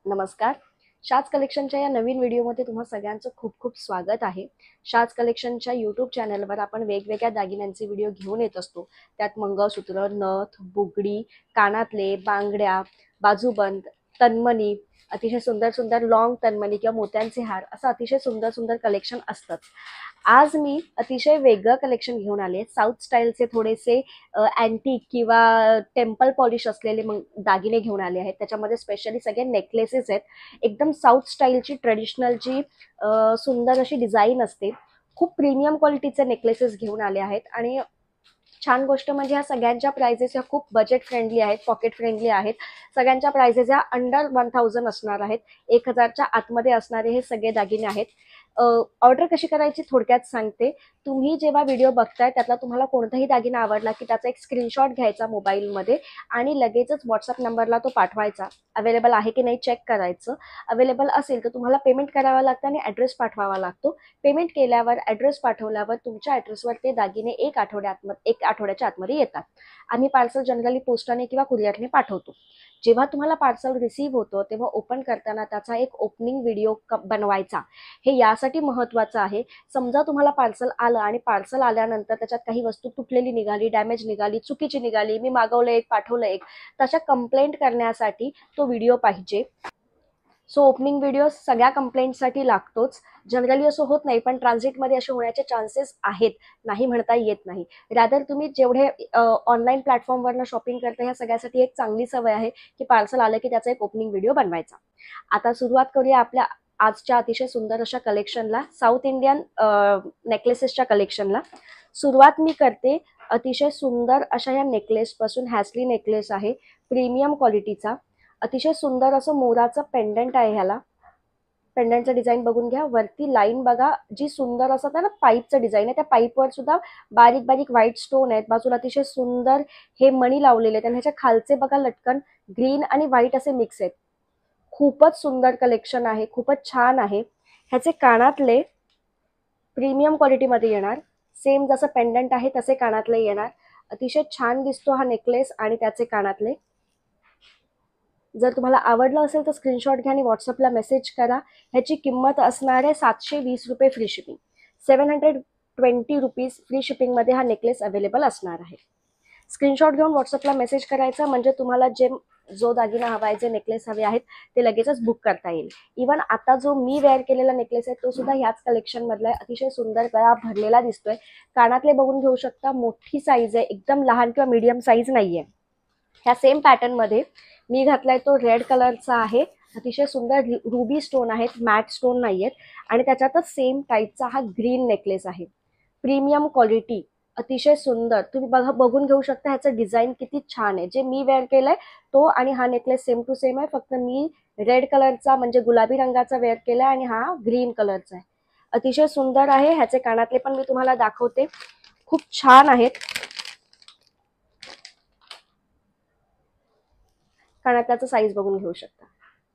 नमस्कार. शाज कलेक्शनच्या या नवीन व्हिडिओमध्ये तुम्हा सगळ्यांचं खूप खूप स्वागत आहे. शाज कलेक्शनच्या यूट्यूब चॅनलवर आपण वेगवेगळ्या दागिन्यांचे व्हिडिओ घेऊन येत असतो. त्यात मंगळसूत्र, नथ, बुगडी, कानातले, बांगड्या, बाजूबंद, तन्मणी, अतिशय सुंदर सुंदर लॉंग तन्मणी किंवा मोत्यांचे हार असं अतिशय सुंदर सुंदर कलेक्शन असतं. आज मी अतिशय वेगळं कलेक्शन घेऊन आले. साऊथ स्टाईलचे थोडेसे अँटिक किंवा टेम्पल पॉलिश असलेले दागिने घेऊन आले आहेत. त्याच्यामध्ये स्पेशली सगळे नेकलेसेस आहेत. एकदम साऊथ स्टाईलची ट्रेडिशनलची सुंदर अशी डिझाईन असते. खूप प्रीमियम क्वालिटीचे नेकलेसेस घेऊन आले आहेत आणि छान गोष्ट म्हणजे ह्या सगळ्यांच्या प्राइजेस ह्या खूप बजेट फ्रेंडली आहेत, पॉकेट फ्रेंडली आहेत. सगळ्यांच्या प्राइजेस ह्या अंडर 1000 असणार आहेत. 1000च्या आतमध्ये असणारे हे सगळे दागिने आहेत. ऑर्डर कशी करायची थोडक्यात सांगते. तुम्ही जेव्हा व्हिडिओ बघताय त्यातला तुम्हाला कोणताही दागिना आवडला की त्याचा एक स्क्रीनशॉट घ्यायचा मोबाईलमध्ये आणि लगेचच व्हॉट्सअप नंबरला तो पाठवायचा. अवेलेबल आहे की नाही चेक करायचं. अवेलेबल असेल तर तुम्हाला पेमेंट करावं लागतं आणि ॲड्रेस पाठवावा लागतो. पेमेंट केल्यावर ॲड्रेस पाठवल्यावर तुमच्या ॲड्रेसवर ते दागिने एक आठवड्याच्या आतमध्ये येतात. आम्ही पार्सल जनरली पोस्टाने किंवा कुरिअरने पाठवतो. जेव्हा तुम्हाला पार्सल रिसीव्ह होतं तेव्हा ओपन करताना त्याचा एक ओपनिंग व्हिडिओ बनवायचा. हे यासाठी महत्त्वाचं आहे. समजा तुम्हाला पार्सल आलं आणि पार्सल आल्यानंतर त्याच्यात काही वस्तू तुटलेली निघाली, डॅमेज निघाली, चुकीची निघाली, मी मागवलं एक पाठवलं एक, तशा कंप्लेंट करण्यासाठी तो व्हिडिओ पाहिजे. सो ओपनिंग व्हिडिओ सगळ्या कंप्लेंटसाठी लागतोच. जनरली असं होत नाही, पण ट्रान्झिटमध्ये असे होण्याचे चान्सेस आहेत, नाही म्हणता येत नाही. रादर तुम्ही जेवढे ऑनलाईन प्लॅटफॉर्मवरनं शॉपिंग करता ह्या सगळ्यासाठी एक चांगली सवय आहे की पार्सल आलं की त्याचा एक ओपनिंग व्हिडिओ बनवायचा. आता सुरुवात करूया आपल्या आजच्या अतिशय सुंदर अशा कलेक्शनला, साऊथ इंडियन नेकलेसेसच्या कलेक्शनला. सुरुवात मी करते अतिशय सुंदर अशा या नेकलेसपासून. हॅसली नेकलेस आहे, प्रीमियम क्वालिटीचा. अतिशय सुंदर असं मोराचं पेंडंट आहे. ह्याला पेंडंटचं डिझाईन बघून घ्या. वरती लाईन बघा, जी सुंदर असं ना पाईपचं डिझाईन आहे. त्या पाईपवर सुद्धा बारीक बारीक व्हाईट स्टोन आहेत. बाजूला अतिशय सुंदर हे मणी लावलेले आहेत आणि ह्याच्या खालचे बघा लटकन ग्रीन आणि व्हाईट असे मिक्स आहेत. खूपच सुंदर कलेक्शन आहे, खूपच छान आहे. ह्याचे कानातले प्रीमियम क्वालिटीमध्ये येणार. सेम जसं पेंडंट आहे तसे कानातले येणार. अतिशय छान दिसतो हा नेकलेस आणि त्याचे कानातले. जर तुम्हाला आवडलं असेल तर स्क्रीनशॉट घ्या आणि व्हॉट्सअपला मेसेज करा. ह्याची किंमत असणार आहे 720 रुपये फ्री शिपिंग. 720 रुपीज फ्री शिपिंगमध्ये हा नेकलेस अवेलेबल असणार आहे. स्क्रीनशॉट घेऊन व्हॉट्सअपला मेसेज करायचा म्हणजे तुम्हाला जो दागिना हवा आहे, जे नेकलेस हवे आहेत ते लगेचच बुक करता येईल. इवन आता जो मी वेअर केलेला नेकलेस आहे तो सुद्धा ह्याच कलेक्शन मधला आहे. अतिशय सुंदर गळा भरलेला दिसतोय. कानातले बघून घेऊ शकता, मोठी साईज आहे, एकदम लहान किंवा मीडियम साईज नाहीये. ह्या सेम पॅटर्न मध्ये मी घातलाय तो रेड कलरचा आहे. अतिशय सुंदर रुबी स्टोन आहेत, मॅट स्टोन नाहीयेत. आणि त्याच्यातच सेम टाईपचा हा ग्रीन नेकलेस आहे. प्रीमियम क्वालिटी, अतिशय सुंदर. तुम्ही बघून घेऊ शकता ह्याचं डिझाईन किती छान आहे. जे मी वेअर केलंय तो आणि हा नेकलेस सेम टू सेम आहे. फक्त मी रेड कलरचा म्हणजे गुलाबी रंगाचा वेअर केलाय आणि हा ग्रीन कलरचा आहे. अतिशय सुंदर आहे. ह्याचे कानातले पण मी तुम्हाला दाखवते, खूप छान आहेत. कानातल्याचं साईज बघून घेऊ शकता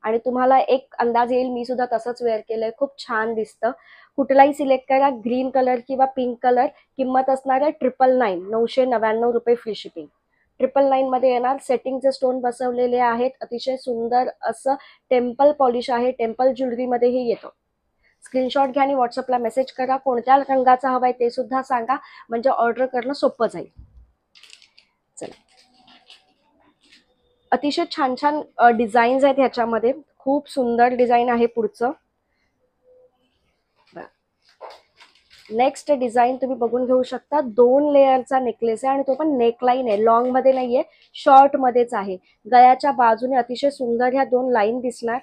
आणि तुम्हाला एक अंदाज येईल. मी सुद्धा तसंच वेअर केलंय, खूप छान दिसतं. कुठलाही सिलेक्ट करा, ग्रीन कलर किंवा पिंक कलर. किंमत असणार आहे 999, 999 रुपये फ्री शिपिंग. 999 मध्ये येणार. सेटिंगचे स्टोन बसवलेले आहेत. अतिशय सुंदर असं टेम्पल पॉलिश आहे. टेम्पल ज्वेलरीमध्येही येतं. स्क्रीनशॉट घ्या आणि व्हॉट्सअपला मेसेज करा. कोणत्या रंगाचा हवाय ते सुद्धा सांगा, म्हणजे ऑर्डर करणं सोपं जाईल. चला, अतिशय छान छान डिझाईन्स आहेत ह्याच्यामध्ये. खूप सुंदर डिझाईन आहे पुढचं. नेक्स्ट डिझाईन तुम्ही बघून घेऊ शकता. 2 लेअरचा नेकलेस आहे आणि तो पण नेकलाईन आहे, लॉंग मध्ये नाहीये, शॉर्ट मध्येच आहे. गळ्याच्या बाजूने अतिशय सुंदर ह्या 2 लाईन दिसणार.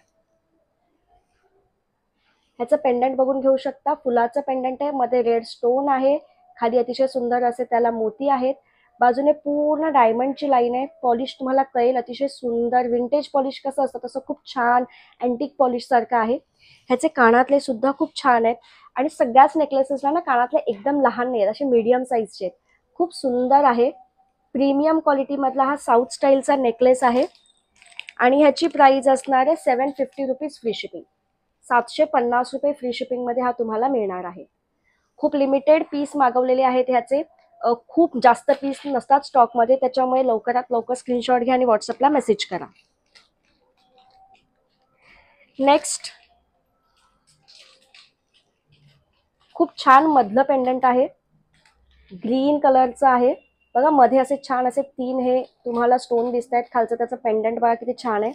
ह्याचं पेंडंट बघून घेऊ शकता. फुलाचं पेंडंट आहे, मध्ये रेड स्टोन आहे, खाली अतिशय सुंदर असे त्याला मोती आहेत. बाजूने पूर्ण डायमंडची लाईन आहे. पॉलिश तुम्हाला कळेल, अतिशय सुंदर. विंटेज पॉलिश कसं असतं तसं खूप छान अँटिक पॉलिश सारखं आहे. ह्याचे कानातले सुद्धा खूप छान आहेत आणि सगळ्याच नेकलेसेसला ना कानातले एकदम लहान नाहीत, असे मीडियम साईजचे आहेत. खूप सुंदर आहे. प्रीमियम क्वालिटी मधला हा साऊथ स्टाईलचा नेकलेस आहे आणि ह्याची प्राइस असणार आहे 750 रुपीज फ्री शिपिंग. 750 रुपये फ्री शिपिंग मध्ये हा तुम्हाला मिळणार आहे. खूप लिमिटेड पीस मागवलेले आहेत ह्याचे. खूप जास्त पीस नसतात स्टॉकमध्ये, त्याच्यामुळे लवकरात लवकर स्क्रीनशॉट घ्या आणि व्हॉट्सअपला मेसेज करा. नेक्स्ट खूप छान मधलं पेंडंट आहे, ग्रीन कलरचं आहे बघा. मध्ये असे छान असे 3 हे तुम्हाला स्टोन दिसत आहेत. खालचं त्याचं पेंडंट बघा किती छान आहे.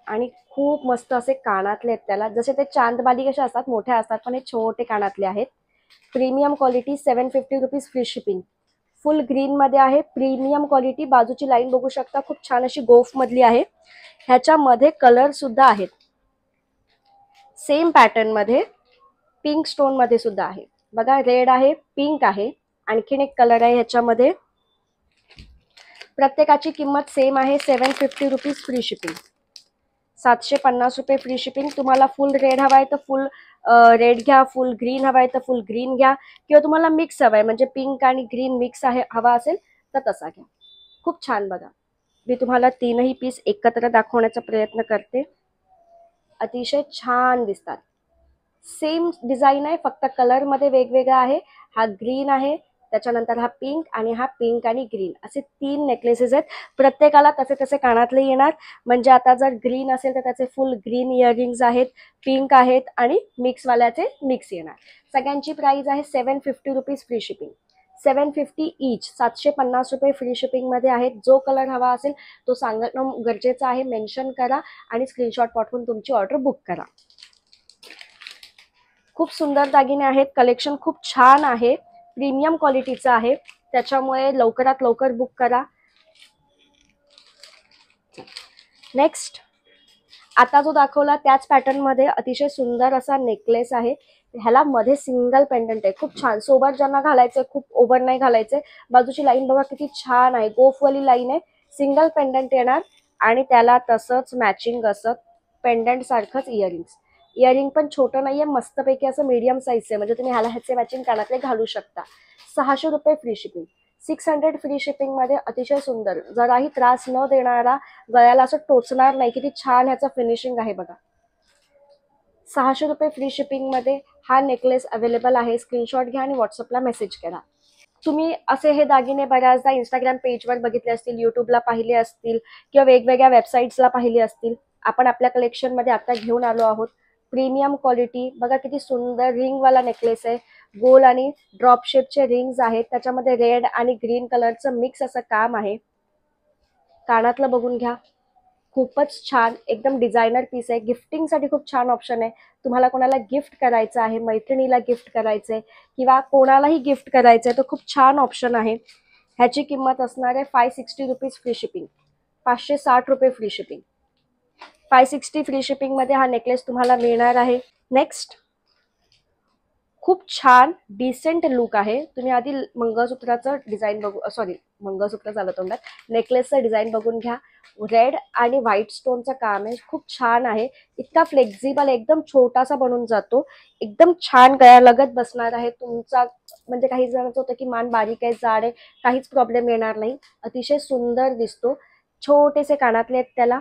आणि खूप मस्त असे कानातले आहेत त्याला. जसे ते चांदबाली कसे असतात मोठ्या असतात, पण हे छोटे कानातले आहेत. Premium quality, 750 rupees free shipping. फुल ग्रीन मध्ये आहे, प्रीमियम क्वालिटी. बाजूची लाईन बघू शकता, खूप छान अशी गोफ मधली आहे. ह्याच्यामध्ये कलर सुद्धा आहेत, सेम पॅटर्न मध्ये. पिंक स्टोन मध्ये सुद्धा आहे बघा. रेड आहे, पिंक आहे, आणखीन एक कलर आहे ह्याच्यामध्ये. प्रत्येकाची किंमत सेम आहे, 750 रुपीज फ्री शिपिंग. 750 रुपये फ्री शिपिंग. तुम्हाला फुल रेड हवाय तर फुल रेड घ्या, फुल ग्रीन हवाय तर फुल ग्रीन घ्या, किंवा तुम्हाला मिक्स हवाय म्हणजे पिंक आणि ग्रीन मिक्स आहे हवा असेल तर तसा घ्या. खूप छान बघा. मी तुम्हाला 3ही पीस एकत्र दाखवण्याचा प्रयत्न करते. अतिशय छान दिसतात. सेम डिझाईन आहे, फक्त कलर मध्ये वेगवेगळा आहे. हा ग्रीन आहे, त्याच्यानंतर हा पिंक, आणि हा पिंक आणि ग्रीन, असे 3 नेकलेसेस आहेत. प्रत्येकाला तसे तसे कानातले येणार. म्हणजे आता जर ग्रीन असेल तर त्याचे फुल ग्रीन इयरिंग्स आहेत, पिंक आहेत, आणि मिक्सवाल्याचे मिक्स येणार. सगळ्यांची प्राइस आहे 750 रुपीज फ्री शिपिंग. 750 ईच, 750 रुपये फ्री शिपिंग मध्ये आहेत. जो कलर हवा असेल तो सांगणं गरजेचं आहे. मेन्शन करा आणि स्क्रीनशॉट पाठवून तुमची ऑर्डर बुक करा. खूप सुंदर दागिने आहेत. कलेक्शन खूप छान आहे, प्रीमियम क्वालिटीचं आहे, त्याच्यामुळे लवकरात लवकर बुक करा. नेक्स्ट आता जो दाखवला त्याच पॅटर्न मध्ये अतिशय सुंदर असा नेकलेस आहे. ह्याला मध्ये सिंगल पेंडंट आहे, खूप छान. सोबत ज्यांना घालायचंय, खूप ओव्हर नाही घालायचंय. बाजूची लाईन बघा किती छान आहे, गोफवाली लाईन आहे. सिंगल पेंडंट येणार आणि त्याला तसंच मॅचिंग असं पेंडंट सारखंच इयरिंग्स. इयरिंग पण छोटं नाहीये, मस्तपैकी असं मीडियम साईजचे, म्हणजे तुम्ही ह्याला ह्याचे मॅचिंग कानातले घालू शकता. 600 रुपये फ्री शिपिंग. 600 फ्री शिपिंग मध्ये अतिशय सुंदर, जराही त्रास न देणारा, गळ्याला असं टोचणार नाही. किती छान ह्याचं फिनिशिंग आहे बघा. 600 रुपये फ्री शिपिंग मध्ये हा नेकलेस अवेलेबल आहे. स्क्रीनशॉट घ्या आणि व्हॉट्सअपला मेसेज करा. तुम्ही असे हे दागिने बऱ्याचदा इंस्टाग्राम पेजवर बघितले असतील, युट्यूबला पाहिले असतील, किंवा वेगवेगळ्या वेबसाईट्सला पाहिले असतील. आपण आपल्या कलेक्शनमध्ये आता घेऊन आलो आहोत. प्रीमियम क्वालिटी बघा किती सुंदर रिंगवाला नेकलेस आहे. गोल आणि ड्रॉप शेपचे रिंग्स आहेत, त्याच्यामध्ये रेड आणि ग्रीन कलरचं मिक्स असं काम आहे. कानातलं बघून घ्या, खूपच छान, एकदम डिझायनर पीस आहे. गिफ्टिंगसाठी खूप छान ऑप्शन आहे. तुम्हाला कोणाला गिफ्ट करायचं आहे, मैत्रिणीला गिफ्ट करायचंय, किंवा कोणालाही गिफ्ट करायचंय, तर खूप छान ऑप्शन आहे. ह्याची किंमत असणार आहे 560 रुपीज फ्री शिपिंग. 560 रुपये फ्री शिपिंग. 560 फ्री शिपिंग मध्ये हा नेकलेस तुम्हाला मिळणार आहे. नेक्स्ट खूप छान डिसेंट लुक आहे. तुम्ही आधी मंगळसूत्राचं डिझाईन बघू, सॉरी मंगळसूत्र झालं तोंडात, नेकलेसचं डिझाईन बघून घ्या. रेड आणि व्हाईट स्टोनचं काम आहे, खूप छान आहे. इतका फ्लेक्झिबल, एकदम छोटासा बनून जातो, एकदम छान गळ्यालगत बसणार आहे तुमचा. म्हणजे काही जणांचं होतं की मान बारीक आहे, जाड आहे, काहीच प्रॉब्लेम येणार नाही. अतिशय सुंदर दिसतो. छोटेसे कानातले आहेत त्याला,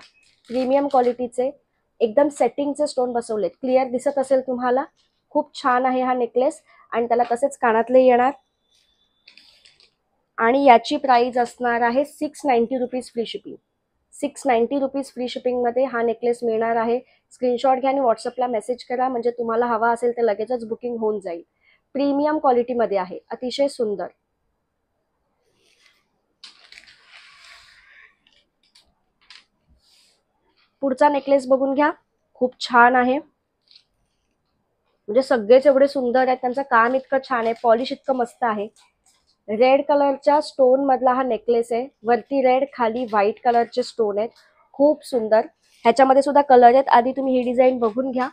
प्रीमियम क्वालिटीचे, एकदम सेटिंगचे स्टोन बसवलेत. क्लिअर दिसत असेल तुम्हाला. खूप छान आहे हा नेकलेस, आणि त्याला तसेच कानातले येणार. आणि याची प्राइस असणार आहे 690 rupees free shipping. 690 rupees free shipping मध्ये हा नेकलेस मिळणार आहे. स्क्रीनशॉट घ्या आणि व्हॉट्सअपला मेसेज करा, म्हणजे तुम्हाला हवा असेल तर लगेचच बुकिंग होऊन जाईल. प्रीमियम क्वालिटीमध्ये आहे, अतिशय सुंदर. पुढचा नेकलेस बघून घ्या, खूप छान आहे. म्हणजे सगळेच एवढे सुंदर आहेत, त्यांचं काम इतकं छान आहे, पॉलिश इतकं मस्त आहे. रेड कलरच्या स्टोन मधला हा नेकलेस आहे. वरती रेड, खाली व्हाईट कलरचे स्टोन आहेत, खूप सुंदर. ह्याच्यामध्ये सुद्धा कलर आहेत. आधी तुम्ही ही डिझाईन बघून घ्या.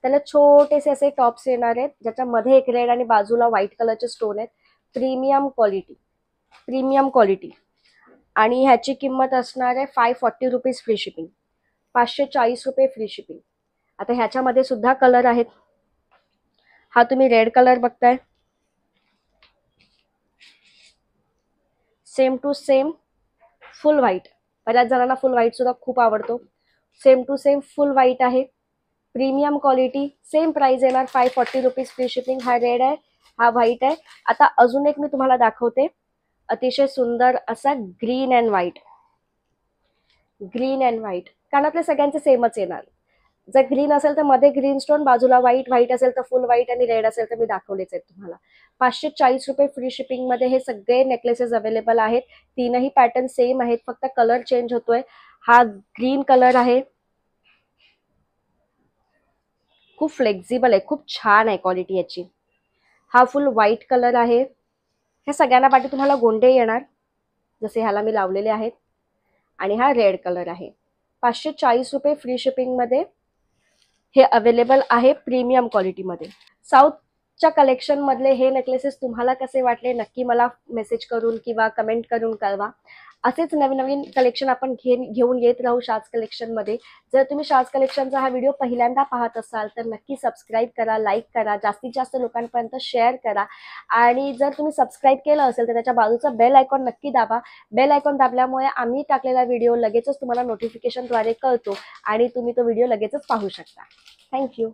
त्याला छोटेसे असे टॉप्स येणार आहेत, ज्याच्यामध्ये एक रेड आणि बाजूला व्हाईट कलरचे स्टोन आहेत. Premium quality, premium quality. आणि ह्याची किंमत असणार आहे 540 रुपीज फ्री शिपिंग. 540 रुपये फ्री शिपिंग. आता ह्याच्यामध्ये सुद्धा कलर आहेत. हा तुम्ही रेड कलर बघताय, same to same full white. बऱ्याच जणांना फुल व्हाईट सुद्धा खूप आवडतो. Same to same full white आहे, प्रीमियम क्वालिटी. सेम प्राइस येणार 540 रुपीज फ्री शिपिंग. हा रेड आहे, हा व्हाईट आहे. आता अजून एक मी तुम्हाला दाखवते, अतिशय सुंदर असा green and white. Green and white कानातले सगळ्यांचे सेमच येणार. जर ग्रीन असेल तर मध्ये ग्रीन स्टोन, बाजूला व्हाईट, व्हाईट असेल तर फुल व्हाईट आणि रेड असेल तर मी दाखवलेच आहेत तुम्हाला. 540 फ्री शिपिंग मध्ये हे सगळे नेकलेसेस अवेलेबल आहेत. तीनही पॅटर्न सेम आहेत, फक्त कलर चेंज होतोय. हा ग्रीन कलर आहे, खूप फ्लेक्झिबल आहे, खूप छान आहे क्वालिटी याची. हा फुल व्हाईट कलर आहे. ह्या सगळ्यांना पाठी तुम्हाला गोंडे येणार जसे ह्याला मी लावलेले आहेत. आणि हा रेड कलर आहे. 540 फ्री शिपिंग मध्ये हे अवेलेबल आहे प्रीमियम क्वालिटीमध्ये. साऊथच्या कलेक्शन मधले हे नेकलेसेस तुम्हाला कसे वाटले नक्की मला मेसेज करून किंवा कमेंट करून कळवा. असेच नवीन नवीन कलेक्शन आपण घेऊन येत राहू शाज कलेक्शन मध्ये. जर तुम्ही शाज कलेक्शनचा हा व्हिडिओ पहिल्यांदा पाहत असाल तर नक्की सबस्क्राईब करा, लाईक करा, जास्तीत जास्त लोकांपर्यंत शेअर करा. आणि जर तुम्ही सबस्क्राईब केलं असेल तर त्याच्या बाजूचा बेल आयकॉन नक्की दाबा. बेल आयकॉन दाबल्यामुळे आम्ही टाकलेला व्हिडिओ लगेचच तुम्हाला नोटिफिकेशनद्वारे कळतो आणि तुम्ही तो व्हिडिओ लगेचच पाहू शकता. थँक्यू.